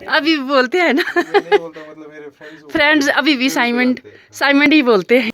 अभी बोलते हैं ना। मैं नहीं बोलता, मतलब मेरे फ्रेंड्स अभी भी साइमंड जानते हैं। साइमंड ही बोलते हैं।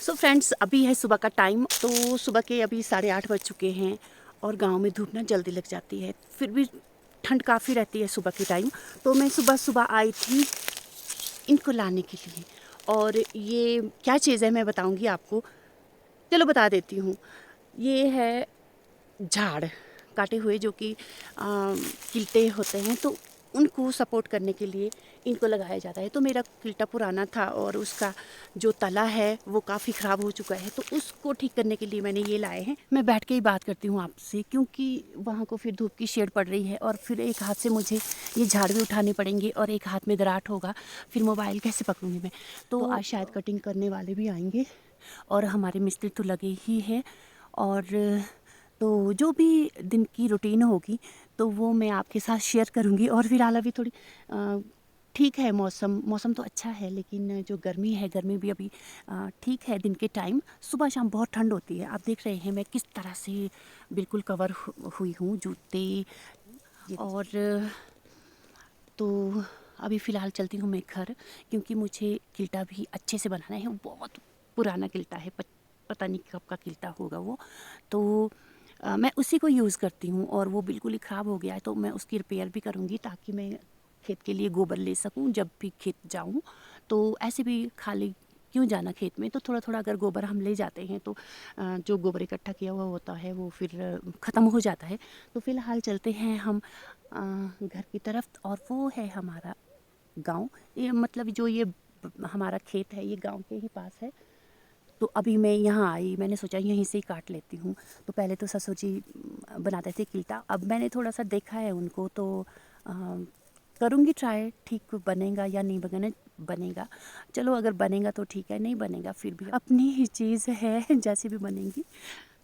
सो फ्रेंड्स, अभी है सुबह का टाइम। तो सुबह के अभी 8:30 बज चुके हैं और गांव में धूप ना जल्दी लग जाती है, फिर भी ठंड काफ़ी रहती है सुबह के टाइम। तो मैं सुबह सुबह आई थी इनको लाने के लिए। और ये क्या चीज़ है मैं बताऊंगी आपको। चलो बता देती हूँ। ये है झाड़ काटे हुए, जो कि किल्टे होते हैं, तो उनको सपोर्ट करने के लिए इनको लगाया जाता है। तो मेरा किल्टा पुराना था और उसका जो तला है वो काफ़ी ख़राब हो चुका है, तो उसको ठीक करने के लिए मैंने ये लाए हैं। मैं बैठ के ही बात करती हूँ आपसे, क्योंकि वहाँ को फिर धूप की शेड पड़ रही है और फिर एक हाथ से मुझे ये झाड़ भी उठाने पड़ेंगे और एक हाथ में दराट होगा, फिर मोबाइल कैसे पकड़ूँगी मैं। तो आज शायद कटिंग करने वाले भी आएंगे और हमारे मिस्त्री तो लगे ही हैं। और तो जो भी दिन की रूटीन होगी तो वो मैं आपके साथ शेयर करूँगी। और फिलहाल अभी थोड़ी ठीक है मौसम तो अच्छा है, लेकिन जो गर्मी है, गर्मी भी अभी ठीक है। दिन के टाइम सुबह शाम बहुत ठंड होती है। आप देख रहे हैं मैं किस तरह से बिल्कुल कवर हुई हूँ, जूते। और तो अभी फ़िलहाल चलती हूँ मैं घर, क्योंकि मुझे किल्टा भी अच्छे से बनाना है। वो बहुत पुराना किल्टा है, पता नहीं कब का किल्टा होगा वो। तो मैं उसी को यूज़ करती हूँ और वो बिल्कुल ही ख़राब हो गया है, तो मैं उसकी रिपेयर भी करूँगी ताकि मैं खेत के लिए गोबर ले सकूँ जब भी खेत जाऊँ। तो ऐसे भी खाली क्यों जाना खेत में, तो थोड़ा थोड़ा अगर गोबर हम ले जाते हैं तो जो गोबर इकट्ठा किया हुआ होता है वो फिर ख़त्म हो जाता है। तो फ़िलहाल चलते हैं हम घर की तरफ, और वो है हमारा गांव। ये मतलब जो ये हमारा खेत है ये गांव के ही पास है। तो अभी मैं यहाँ आई, मैंने सोचा यहीं से ही काट लेती हूँ। तो पहले तो ससुर जी बनाते थे किल्टा, अब मैंने थोड़ा सा देखा है उनको, तो करूँगी ट्राई, ठीक बनेगा या नहीं बनेगा। चलो अगर बनेगा तो ठीक है, नहीं बनेगा फिर भी अपनी ही चीज़ है, जैसे भी बनेंगी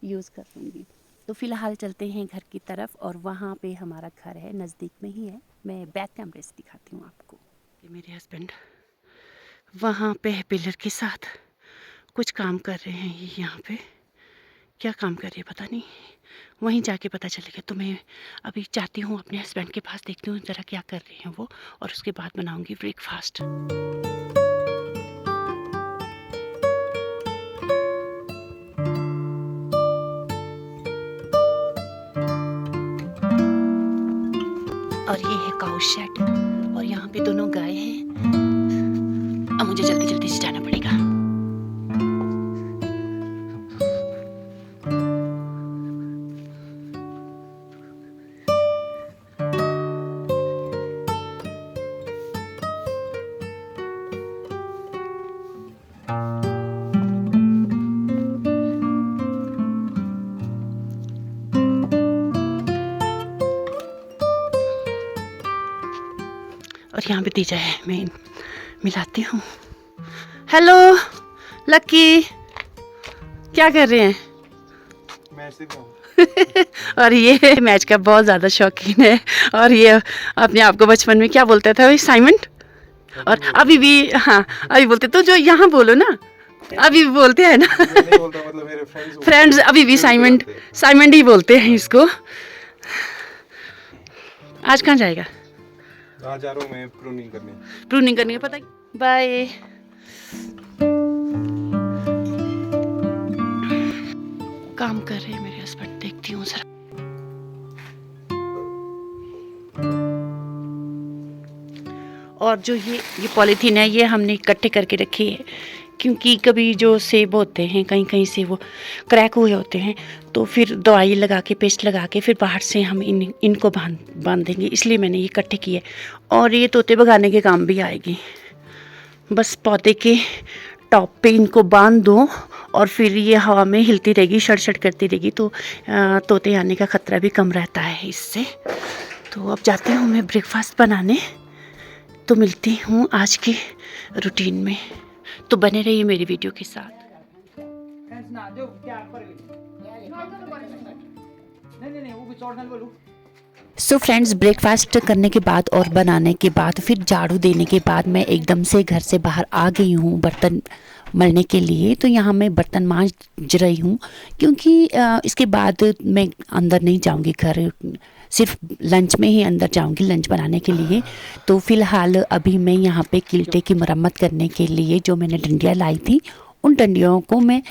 यूज़ कर लूँगी। तो फ़िलहाल चलते हैं घर की तरफ, और वहाँ पे हमारा घर है, नज़दीक में ही है। मैं बैक कैमरे से दिखाती हूँ आपको। ये मेरे हस्बैंड वहाँ पे है पिलर के साथ कुछ काम कर रहे हैं। ये यहाँ पे क्या काम कर रहे हैं पता नहीं, वहीं जाके पता चलेगा। तो मैं अभी जाती हूँ अपने हस्बैंड के पास, देखती हूँ ज़रा क्या कर रहे हैं वो, और उसके बाद बनाऊँगी ब्रेकफास्ट। और ये है काउ शेड, और यहाँ पे दोनों गाय हैं। अब मुझे जल्दी जल्दी से जाना पड़ेगा। और यहाँ पे दीजा है, मैं मिलाती हूँ। हेलो लक्की, क्या कर रहे हैं? मैच देख रहा हूँ। और ये मैच का बहुत ज़्यादा शौकीन है। और ये अपने आप को बचपन में क्या बोलता था, वही साइमंड। और अभी भी, हाँ अभी बोलते, तो जो यहाँ बोलो ना, अभी बोलते हैं ना। मैं नहीं बोलता, मतलब मेरे फ्रेंड्स अभी भी साइमंड जानते हैं। साइमंड ही बोलते हैं इसको। आज कहाँ जाएगा? आज जा रहा हूँ मैं प्रूनिंग करने। प्रूनिंग करनी है, पता है। बाय। काम कर रहे हैं मेरे हस्बैंड, देखती हूँ जरा। और जो ये पॉलीथीन है, ये हमने इकट्ठे करके रखी है, क्योंकि कभी जो सेब होते हैं कहीं कहीं से वो क्रैक हुए होते हैं, तो फिर दवाई लगा के, पेस्ट लगा के फिर बाहर से हम इनको बांध देंगे, इसलिए मैंने ये इकट्ठे किए। और ये तोते भगाने के काम भी आएगी। बस पौधे के टॉप पे इनको बांध दो और फिर ये हवा में हिलती रहेगी, शड़ करती रहेगी, तो तोते आने का ख़तरा भी कम रहता है इससे। तो अब जाती हूँ मैं ब्रेकफास्ट बनाने, तो मिलती हूँ आज के रूटीन में। तो बने रहिए मेरी वीडियो के साथ। सो फ्रेंड्स, ब्रेकफास्ट करने के बाद और बनाने के बाद फिर झाड़ू देने के बाद मैं एकदम से घर से बाहर आ गई हूँ बर्तन मलने के लिए। तो यहाँ मैं बर्तन मांज रही हूँ, क्योंकि इसके बाद मैं अंदर नहीं जाऊँगी घर, सिर्फ लंच में ही अंदर जाऊंगी लंच बनाने के लिए। तो फ़िलहाल अभी मैं यहाँ पे किल्टे की मरम्मत करने के लिए जो मैंने डंडियाँ लाई थी, उन डंडियों को मैं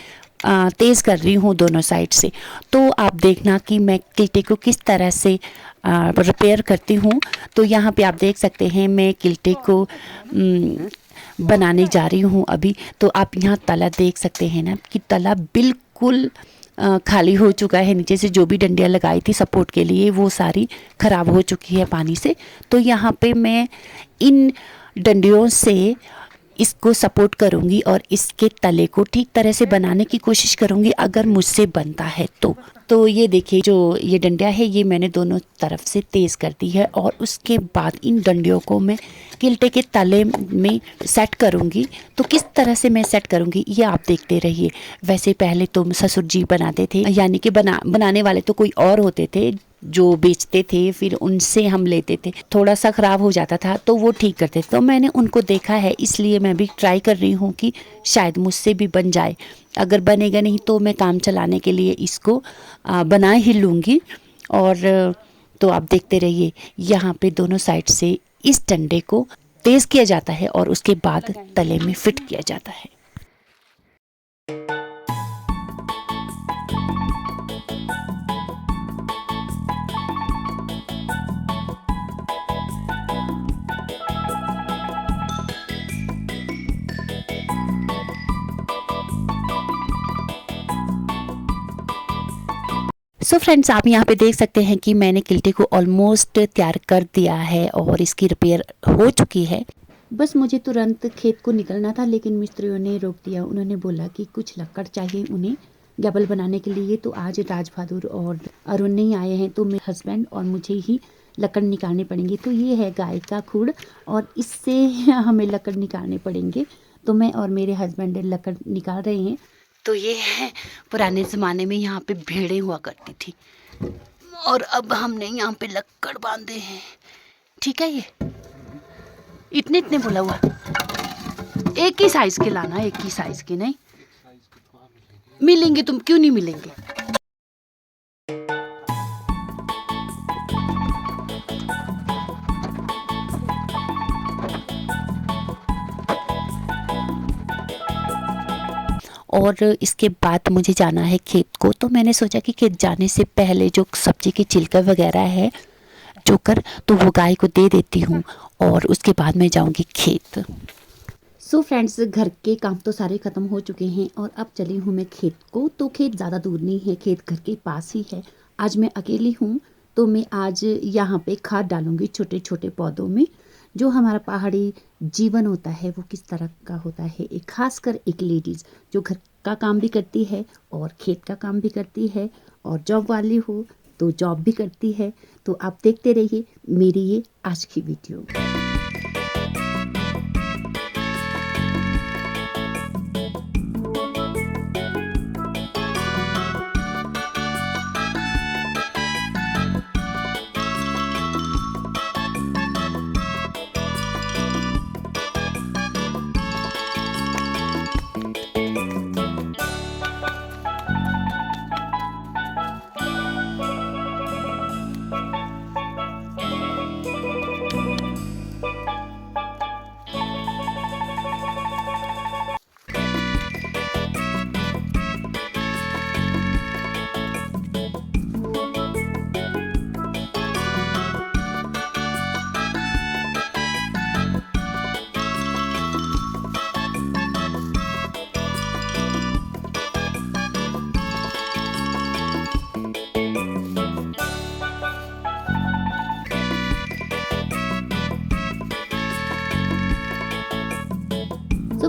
तेज़ कर रही हूँ दोनों साइड से। तो आप देखना कि मैं किल्टे को किस तरह से रिपेयर करती हूँ। तो यहाँ पे आप देख सकते हैं मैं किल्टे को बनाने जा रही हूँ अभी। तो आप यहाँ तला देख सकते हैं ना कि तला बिल्कुल खाली हो चुका है। नीचे से जो भी डंडियाँ लगाई थी सपोर्ट के लिए वो सारी ख़राब हो चुकी है पानी से। तो यहाँ पे मैं इन डंडियों से इसको सपोर्ट करूँगी और इसके तले को ठीक तरह से बनाने की कोशिश करूँगी, अगर मुझसे बनता है तो ये देखिए, जो ये डंडिया है ये मैंने दोनों तरफ से तेज़ कर दी है। और उसके बाद इन डंडियों को मैं किल्टे के तले में सेट करूँगी। तो किस तरह से मैं सेट करूँगी ये आप देखते रहिए। वैसे पहले तो ससुर जी बनाते थे, यानी कि बनाने वाले तो कोई और होते थे जो बेचते थे, फिर उनसे हम लेते थे। थोड़ा सा ख़राब हो जाता था तो वो ठीक करते थे। तो मैंने उनको देखा है, इसलिए मैं भी ट्राई कर रही हूँ कि शायद मुझसे भी बन जाए। अगर बनेगा नहीं तो मैं काम चलाने के लिए इसको बना ही लूँगी। और तो आप देखते रहिए, यहाँ पे दोनों साइड से इस डंडे को तेज़ किया जाता है और उसके बाद तले में फिट किया जाता है। सो फ्रेंड्स, आप यहाँ पे देख सकते हैं कि मैंने किल्टे को ऑलमोस्ट तैयार कर दिया है और इसकी रिपेयर हो चुकी है। बस मुझे तुरंत खेत को निकलना था, लेकिन मिस्त्रियों ने रोक दिया। उन्होंने बोला कि कुछ लकड़ चाहिए उन्हें गैबल बनाने के लिए। तो आज राज बहादुर और अरुण नहीं आए हैं, तो मेरे हस्बैंड और मुझे ही लकड़ निकालने पड़ेंगे। तो ये है गाय का खूड़ और इससे हमें लकड़ निकालने पड़ेंगे। तो मैं और मेरे हस्बैंड लकड़ निकाल रहे हैं। तो ये है, पुराने ज़माने में यहाँ पे भेड़ें हुआ करती थी और अब हमने यहाँ पे लकड़ बांधे हैं। ठीक है, ये इतने इतने बोला हुआ, एक ही साइज़ के लाना, एक ही साइज़ के नहीं मिलेंगे। तुम क्यों नहीं मिलेंगे? और इसके बाद मुझे जाना है खेत को। तो मैंने सोचा कि खेत जाने से पहले जो सब्जी के छिलका वगैरह है चोकर, तो वो गाय को दे देती हूँ और उसके बाद मैं जाऊँगी खेत। सो फ्रेंड्स, घर के काम तो सारे ख़त्म हो चुके हैं और अब चली हूँ मैं खेत को। तो खेत ज़्यादा दूर नहीं है, खेत घर के पास ही है। आज मैं अकेली हूँ, तो मैं आज यहाँ पे खाद डालूँगी छोटे छोटे पौधों में। जो हमारा पहाड़ी जीवन होता है वो किस तरह का होता है, एक खासकर एक लेडीज़ जो घर का काम भी करती है और खेत का काम भी करती है और जॉब वाली हो तो जॉब भी करती है। तो आप देखते रहिए मेरी ये आज की वीडियो।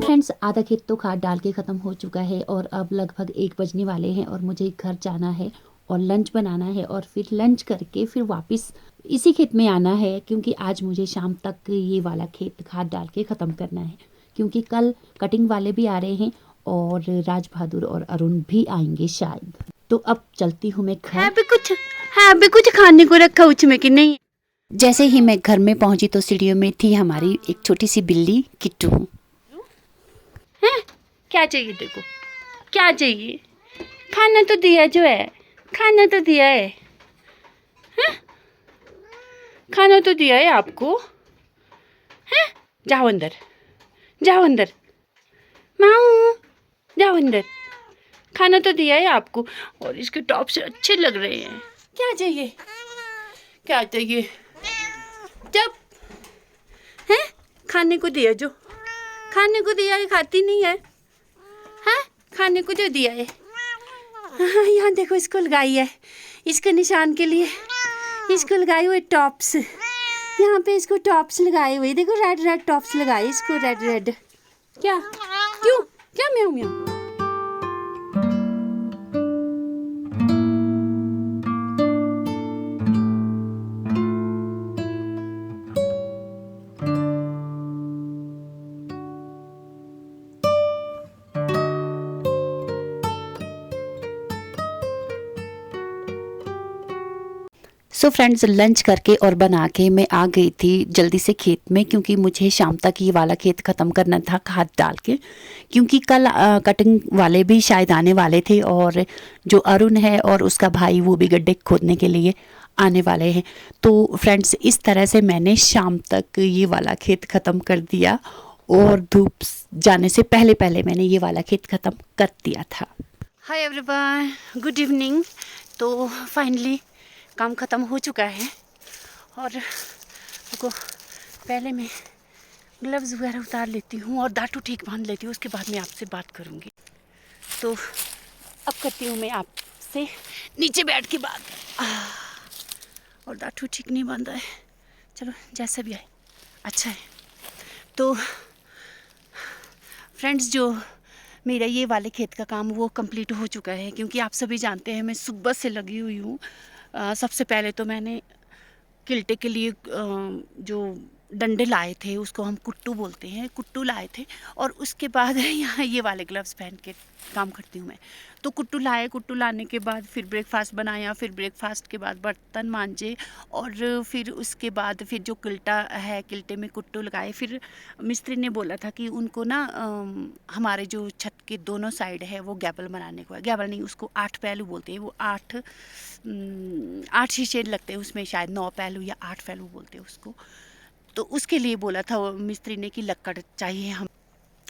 फ्रेंड्स, आधा खेत तो खाद डाल के ख़त्म हो चुका है और अब लगभग 1 बजने वाले हैं और मुझे घर जाना है और लंच बनाना है और फिर लंच करके फिर वापस इसी खेत में आना है, क्योंकि आज मुझे शाम तक ये वाला खेत खाद डाल के ख़त्म करना है, क्योंकि कल कटिंग वाले भी आ रहे हैं और राज बहादुर और अरुण भी आएंगे शायद। तो अब चलती हूँ मैं घर। है भी कुछ खाने को रखा उसमें कि नहीं? जैसे ही मैं घर में पहुंची तो सीढ़ियों में थी हमारी एक छोटी सी बिल्ली किट्टू। हैं? क्या चाहिए देखो, क्या चाहिए? खाना तो दिया जो है, खाना तो दिया है, हैं? खाना तो दिया है आपको, हैं? जाओ अंदर, जाओ अंदर, माऊ, जाओ अंदर। खाना तो दिया है आपको और इसके टॉप से अच्छे लग रहे हैं। क्या चाहिए, क्या चाहिए? जब हैं खाने को दिया, जो खाने को दिया है खाती नहीं है, हैं? खाने को जो दिया है, हाँ, यहाँ देखो इसको लगाई है, इसके निशान के लिए इसको लगाए हुए टॉप्स, यहाँ पे इसको टॉप्स लगाए हुए, देखो रेड रेड टॉप्स लगाए इसको, रेड रेड। क्या, क्यों, क्या म्याऊं म्याऊं? सो फ्रेंड्स, लंच करके और बना के मैं आ गई थी जल्दी से खेत में, क्योंकि मुझे शाम तक ये वाला खेत ख़त्म करना था खाद डाल के, क्योंकि कल कटिंग वाले भी शायद आने वाले थे और जो अरुण है और उसका भाई वो भी गड्ढे खोदने के लिए आने वाले हैं। तो फ्रेंड्स, इस तरह से मैंने शाम तक ये वाला खेत ख़त्म कर दिया और धूप जाने से पहले पहले मैंने ये वाला खेत ख़त्म कर दिया था। Hi everyone, good evening. तो फाइनली काम ख़त्म हो चुका है और रुको, पहले मैं ग्लव्स वगैरह उतार लेती हूँ और दाटू ठीक बांध लेती हूँ, उसके बाद मैं आपसे बात करूँगी। तो अब करती हूँ मैं आपसे नीचे बैठ के बात। और दाटू ठीक नहीं बांधा है, चलो जैसा भी आए अच्छा है। तो फ्रेंड्स, जो मेरा ये वाले खेत का काम वो कंप्लीट हो चुका है, क्योंकि आप सभी जानते हैं मैं सुबह से लगी हुई हूँ। सबसे पहले तो मैंने किल्टे के लिए जो डंडे लाए थे, उसको हम कुट्टू बोलते हैं, कुट्टू लाए थे, और उसके बाद यहाँ ये वाले ग्लव्स पहन के काम करती हूँ मैं। तो कुट्टू लाए, कुट्टू लाने के बाद फिर ब्रेकफास्ट बनाया, फिर ब्रेकफास्ट के बाद बर्तन मांजे और फिर उसके बाद फिर जो किल्टा है, किल्टे में कुट्टू लगाए। फिर मिस्त्री ने बोला था कि उनको ना हमारे जो छत के दोनों साइड है वो गैबल बनाने को है, गैबल नहीं, उसको 8 पहलू बोलते हैं, वो 8 शीशे लगते हैं उसमें, शायद 9 पहलू या 8 पहलू बोलते हैं उसको। तो उसके लिए बोला था वो मिस्त्री ने कि लकड़ चाहिए हम।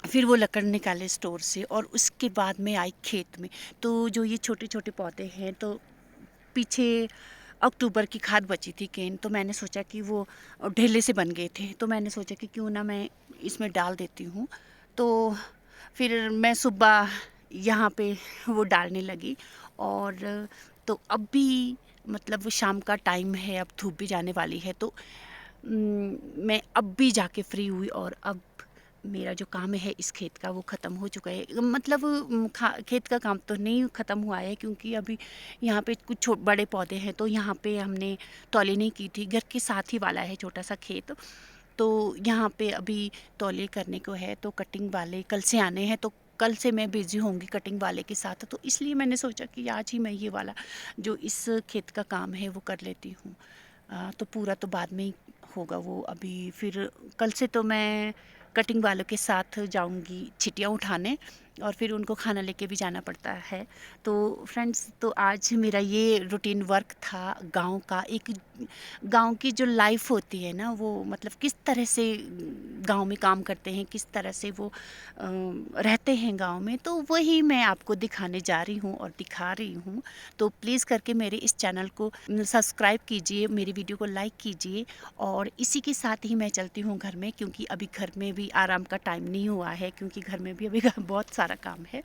फिर वो लकड़ निकाले स्टोर से और उसके बाद में आई खेत में। तो जो ये छोटे छोटे पौधे हैं, तो पीछे अक्टूबर की खाद बची थी केन, तो मैंने सोचा कि वो ढेले से बन गए थे, तो मैंने सोचा कि क्यों ना मैं इसमें डाल देती हूँ। तो फिर मैं सुबह यहाँ पे वो डालने लगी और तो अब भी मतलब शाम का टाइम है, अब धूप भी जाने वाली है, तो मैं अब भी जाके फ्री हुई और अब मेरा जो काम है इस खेत का वो ख़त्म हो चुका है। मतलब खेत का काम तो नहीं ख़त्म हुआ है, क्योंकि अभी यहाँ पे कुछ बड़े पौधे हैं, तो यहाँ पे हमने तौली नहीं की थी, घर के साथ ही वाला है छोटा सा खेत, तो यहाँ पे अभी तौली करने को है। तो कटिंग वाले कल से आने हैं, तो कल से मैं बिज़ी होंगी कटिंग वाले के साथ, तो इसलिए मैंने सोचा कि आज ही मैं ये वाला जो इस खेत का काम है वो कर लेती हूँ। तो पूरा तो बाद में ही होगा वो, अभी फिर कल से तो मैं कटिंग वालों के साथ जाऊंगी छिटियाँ उठाने और फिर उनको खाना लेके भी जाना पड़ता है। तो फ्रेंड्स, तो आज मेरा ये रूटीन वर्क था गांव का। एक गांव की जो लाइफ होती है ना, वो मतलब किस तरह से गांव में काम करते हैं, किस तरह से वो रहते हैं गांव में, तो वही मैं आपको दिखाने जा रही हूँ और दिखा रही हूँ। तो प्लीज़ करके मेरे इस चैनल को सब्सक्राइब कीजिए, मेरी वीडियो को लाइक कीजिए और इसी के साथ ही मैं चलती हूँ घर में, क्योंकि अभी घर में भी आराम का टाइम नहीं हुआ है, क्योंकि घर में भी अभी बहुत सारा काम है।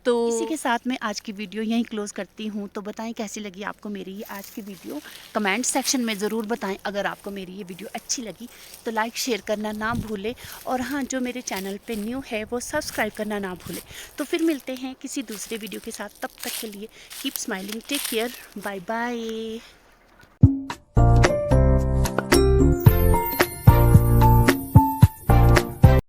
तो इसी के साथ मैं आज की वीडियो यहीं क्लोज़ करती हूँ। तो बताएं कैसी लगी आपको मेरी ये आज की वीडियो, कमेंट सेक्शन में ज़रूर बताएं। अगर आपको मेरी ये वीडियो अच्छी लगी तो लाइक शेयर करना ना भूलें, और हाँ, जो मेरे चैनल पे न्यू है वो सब्सक्राइब करना ना भूलें। तो फिर मिलते हैं किसी दूसरे वीडियो के साथ, तब तक के लिए keep smiling, take care, bye bye.